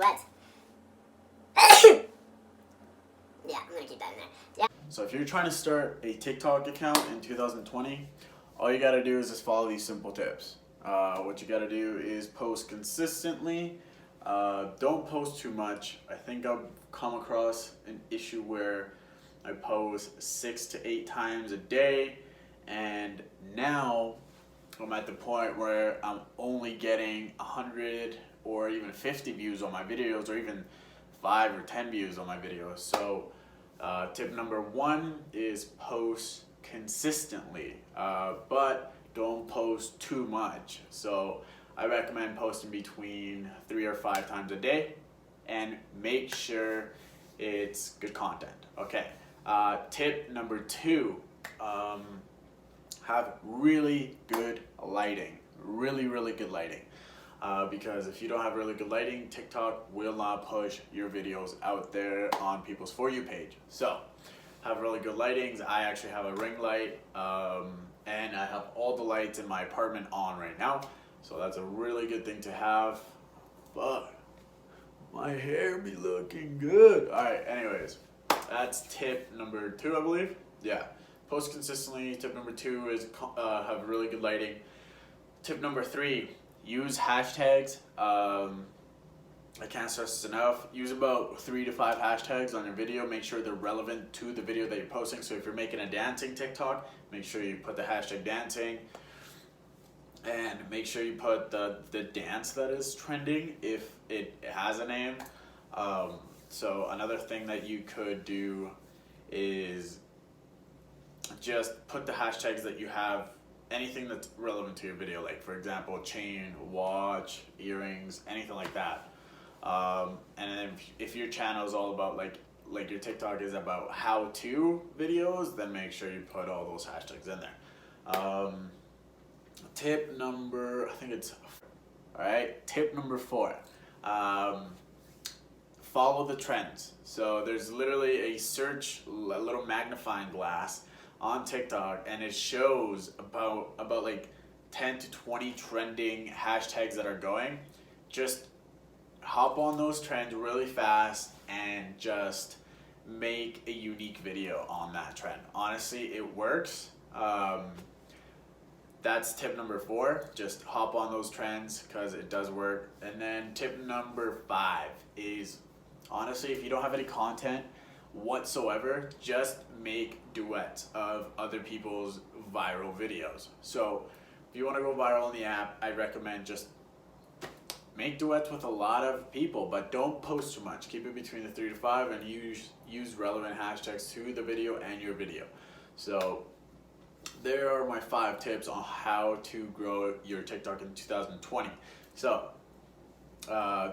duets. Yeah, I'm gonna keep that in there. Yeah. So if you're trying to start a TikTok account in 2020, all you gotta do is just follow these simple tips. What you gotta do is post consistently. Don't post too much. I think I've come across an issue where I post 6 to 8 times a day, and now I'm at the point where I'm only getting 100 or even 50 views on my videos, or even 5 or 10 views on my videos. So tip number 1 is post consistently, but don't post too much. So I recommend posting between 3 or 5 times a day, and make sure it's good content. Okay. Tip number 2, have really good lighting. Really good lighting. Because if you don't have really good lighting, TikTok will not push your videos out there on people's For You page. So have really good lightings. I actually have a ring light, and I have all the lights in my apartment on right now. So that's a really good thing to have. But my hair be looking good. Alright, anyways, that's tip number 2, I believe. Yeah, post consistently. Tip number 2 is have really good lighting. Tip number 3, use hashtags. I can't stress this enough. Use about 3 to 5 hashtags on your video. Make sure they're relevant to the video that you're posting. So if you're making a dancing TikTok, make sure you put the hashtag dancing. And make sure you put the dance that is trending if it has a name. So another thing that you could do is just put the hashtags that you have, anything that's relevant to your video, like for example chain, watch, earrings, anything like that. And then if your channel is all about like your TikTok is about how-to videos, then make sure you put all those hashtags in there. Tip number, I think it's, alright, tip number 4, follow the trends. So there's literally a little magnifying glass on TikTok, and it shows about like 10 to 20 trending hashtags that are going. Just hop on those trends really fast and just make a unique video on that trend. Honestly, it works. That's tip number 4. Just hop on those trends because it does work. And then tip number 5 is, honestly, if you don't have any content whatsoever, just make duets of other people's viral videos. So if you want to go viral on the app, I recommend just make duets with a lot of people, but don't post too much. Keep it between the 3 to 5, and use relevant hashtags to the video and your video. So there are my 5 tips on how to grow your TikTok in 2020. So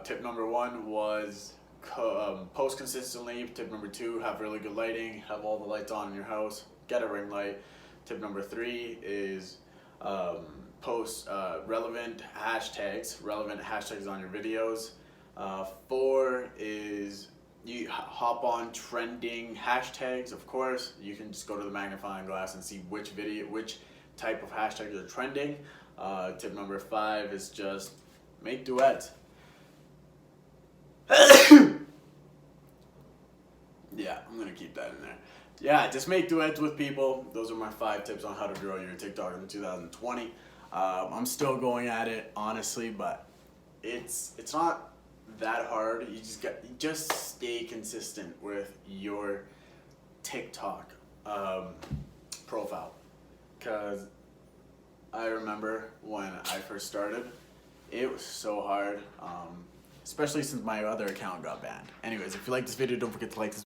tip number 1 was post consistently. Tip number 2, have really good lighting. Have all the lights on in your house. Get a ring light. Tip number 3 is post relevant hashtags on your videos. 4 is you hop on trending hashtags. Of course, you can just go to the magnifying glass and see which type of hashtags are trending. Tip number 5 is just make duets. Yeah, I'm gonna keep that in there. Yeah, just make duets with people. Those are my 5 tips on how to grow your TikTok in 2020. I'm still going at it, honestly, but it's not that hard. You just stay consistent with your TikTok profile. Cause I remember when I first started, it was so hard. Especially since my other account got banned. Anyways, if you like this video, don't forget to like this.